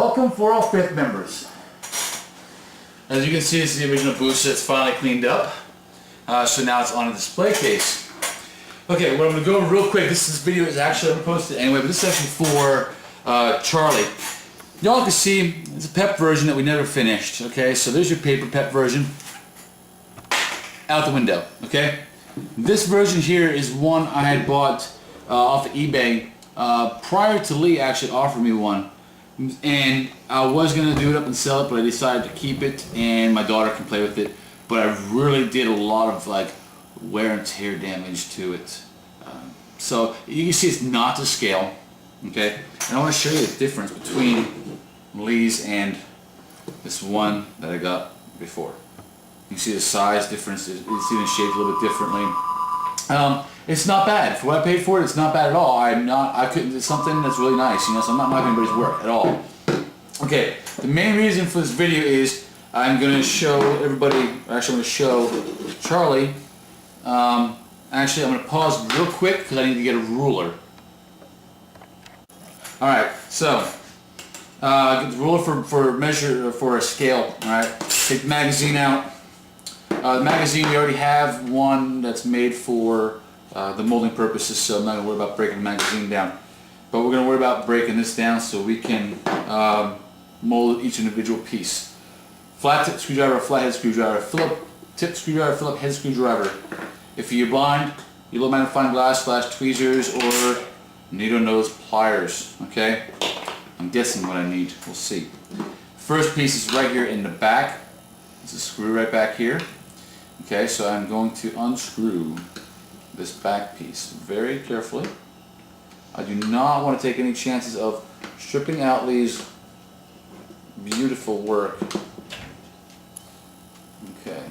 Welcome for all fifth members. As you can see, this is the original booster that's finally cleaned up. So now it's on a display case. Okay, what I'm going to go real quick, this video is actually posted anyway, but this is actually for Charlie. Y'all can see, it's a PEP version that we never finished. Okay, so there's your paper PEP version. Out the window, okay? This version here is one I had bought off of eBay prior to Lee actually offered me one. And I was going to do it up and sell it, but I decided to keep it and my daughter can play with it. But I really did a lot of like wear and tear damage to it. So you can see it's not to scale, okay? And I want to show you the difference between Lee's and this one that I got before. You can see the size difference, you see the shape a little bit differently. It's not bad. For what I paid for it, it's not bad at all. It's something that's really nice, you know, so I'm not knocking anybody's work at all. Okay, the main reason for this video is I'm going to show everybody, or actually I'm going to show Charlie. Actually, I'm going to pause real quick because I need to get a ruler. Alright, so, get the ruler for a scale, alright? Take the magazine out. The magazine, we already have one that's made for the molding purposes, so I'm not going to worry about breaking the magazine down. But we're going to worry about breaking this down so we can mold each individual piece. Flat tip screwdriver, flathead screwdriver, Phillips tip screwdriver, Phillips head screwdriver. If you're blind, your low magnifying glass / tweezers or needle nose pliers, okay? I'm guessing what I need, we'll see. First piece is right here in the back. There's a screw right back here. Okay, so I'm going to unscrew this back piece very carefully. I do not want to take any chances of stripping out Lee's beautiful work. Okay.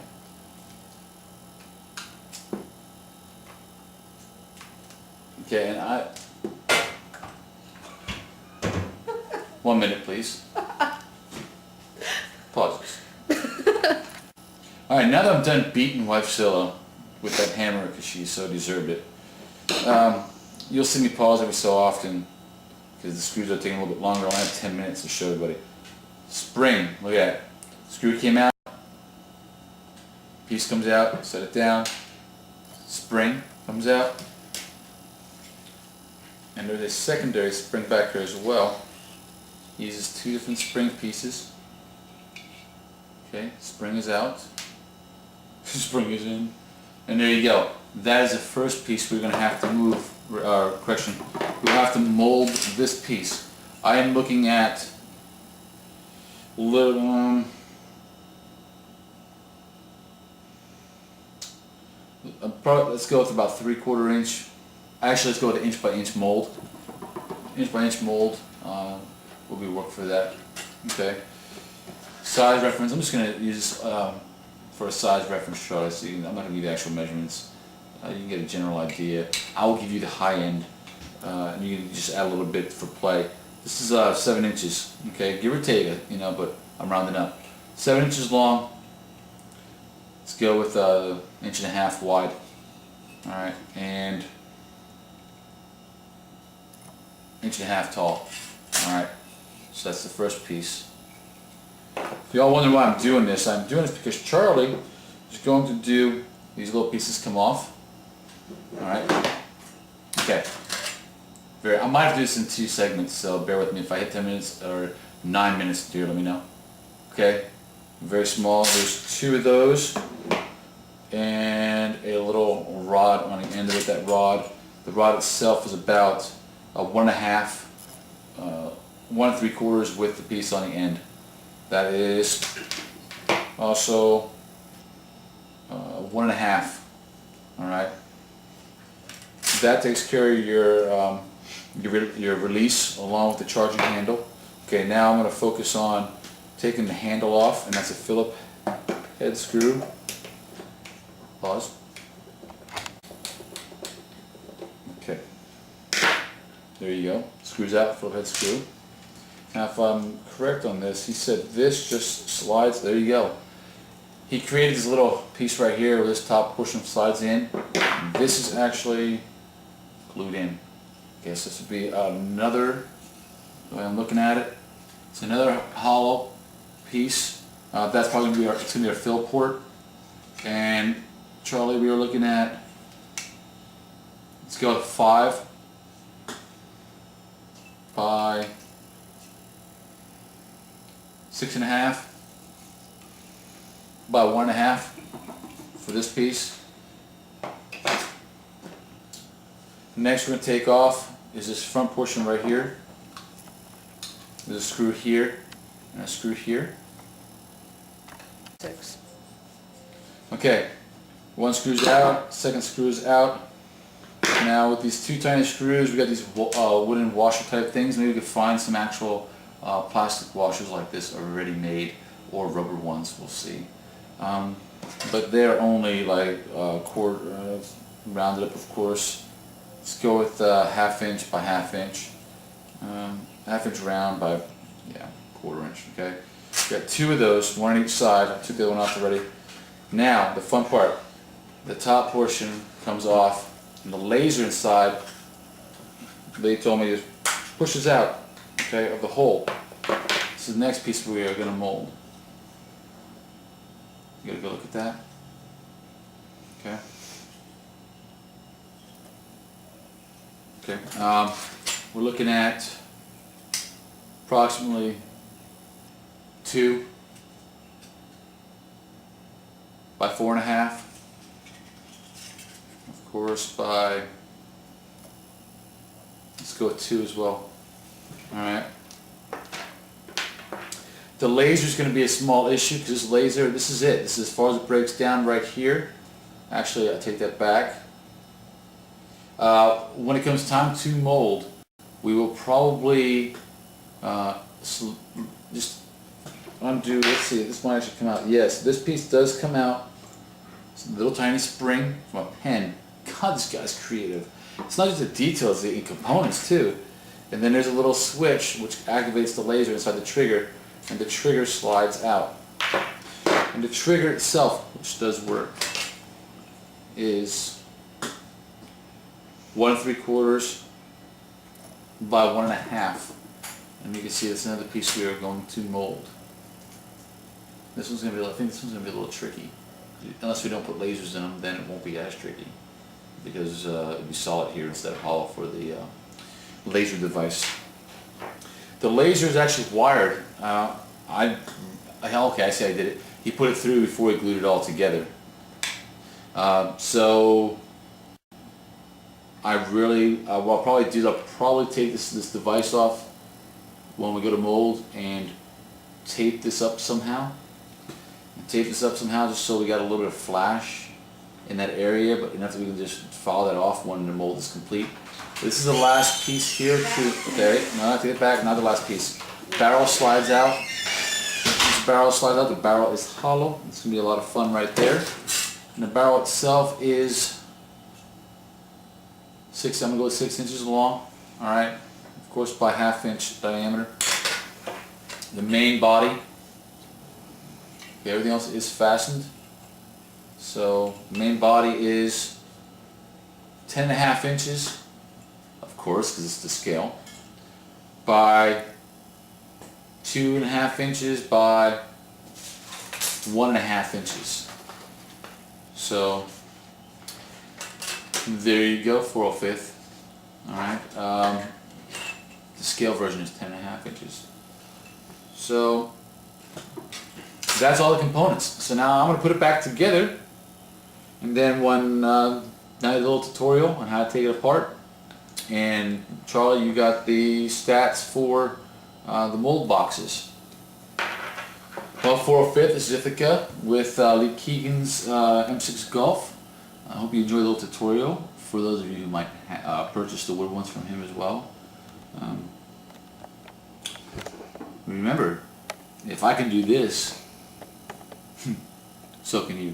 Okay, and 1 minute, please. Pauses. Alright, now that I'm done beating wife Scylla with that hammer because she so deserved it, you'll see me pause every so often because the screws are taking a little bit longer. I only have 10 minutes to show everybody. Spring, look at that. Screw came out, piece comes out, set it down, spring comes out, and there's a secondary spring back here as well. Uses two different spring pieces. Okay, spring is out. Spring is in, and there you go. That is the first piece we're going to have to move. Correction. We'll have to mold this piece. I am looking at let's go with about 3/4 inch. Actually, let's go with an inch by inch mold. Inch by inch mold will be work for that. Okay. Size reference. I'm just going to use for a size reference chart. So I'm not going to give you the actual measurements. You can get a general idea. I will give you the high end, and you can just add a little bit for play. This is 7 inches, okay, give or take, you know, but I'm rounding up. 7 inches long. Let's go with 1.5 inches wide. All right, and 1.5 inches tall. All right, so that's the first piece. If y'all wonder why I'm doing this because Charlie is going to do these little pieces come off. Alright. Okay. I might have to do this in 2 segments, so bear with me. If I hit 10 minutes or 9 minutes to do it, let me know. Okay. Very small. There's 2 of those. And a little rod on the end of it. That rod, the rod itself is about 1.5, 1 3/4 with the piece on the end. That is also 1.5. Alright. That takes care of your release along with the charging handle. Okay, now I'm going to focus on taking the handle off, and that's a Phillips head screw. Pause. Okay. There you go. Screws out, Phillips head screw. Now if I'm correct on this, he said this just slides, there you go. He created this little piece right here where this top portion slides in. This is actually glued in. Okay, so this would be another, the way I'm looking at it, It's another hollow piece. That's probably going to be it's going to be our fill port. And Charlie, we were looking at, let's go with 5 by 6.5 by 1.5 for this piece. Next we're going to take off is this front portion right here. There's a screw here and a screw here. 6. Okay, one screw's out, second screw's out. Now with these 2 tiny screws, we got these wooden washer type things. Maybe we could find some actual plastic washers like this already made, or rubber ones, we'll see. But they're only like quarter, rounded up of course. Let's go with 1/2 inch by 1/2 inch. 1/2 inch round by, yeah, 1/4 inch, okay? Got 2 of those, one on each side. I took the other one off already. Now, the fun part. The top portion comes off, and the laser inside, they told me, just pushes out, okay, of the hole. This is the next piece we are going to mold. You gotta go look at that. Okay. Okay. We're looking at approximately 2 by 4.5. Of course, by, let's go with 2 as well. All right. The laser is going to be a small issue because this laser, this is it. This is as far as it breaks down right here. Actually, I take that back. When it comes time to mold, we will probably just undo. Let's see, this might actually come out. Yes, this piece does come out. It's a little tiny spring from a pen. God, this guy's creative. It's not just the details, the components too. And then there's a little switch which activates the laser inside the trigger, and the trigger slides out. And the trigger itself, which does work, is 1 3/4 by 1.5. And you can see that's another piece we are going to mold. This one's going to be, I think this one's going to be a little tricky. Unless we don't put lasers in them, then it won't be as tricky. Because it'll be solid here instead of hollow for the laser device. The laser is actually wired. Okay, I see I did it. He put it through before he glued it all together. So I really, what I'll probably do is I'll probably take this device off when we go to mold and tape this up somehow. Just so we got a little bit of flash in that area, but enough that we can just follow that off when the mold is complete. This is the last piece here too. Okay, no, I take it back, not the last piece. Barrel slides out. This barrel slides out, the barrel is hollow. It's going to be a lot of fun right there. And the barrel itself is I'm going to go with 6 inches long. Alright, of course by 1/2 inch diameter. The main body, okay, everything else is fastened. So the main body is 10.5 inches, of course, because it's to scale, by 2.5 inches by 1.5 inches. So there you go, 4/5. Alright, the scale version is 10.5 inches. So that's all the components. So now I'm going to put it back together, and then when now a little tutorial on how to take it apart. And Charlie, you got the stats for the mold boxes. Well, 4/5 is Ithaca with Lee Keegan's M6 Golf. I hope you enjoyed the little tutorial. For those of you who might purchase the wood ones from him as well. Remember, if I can do this, so can you.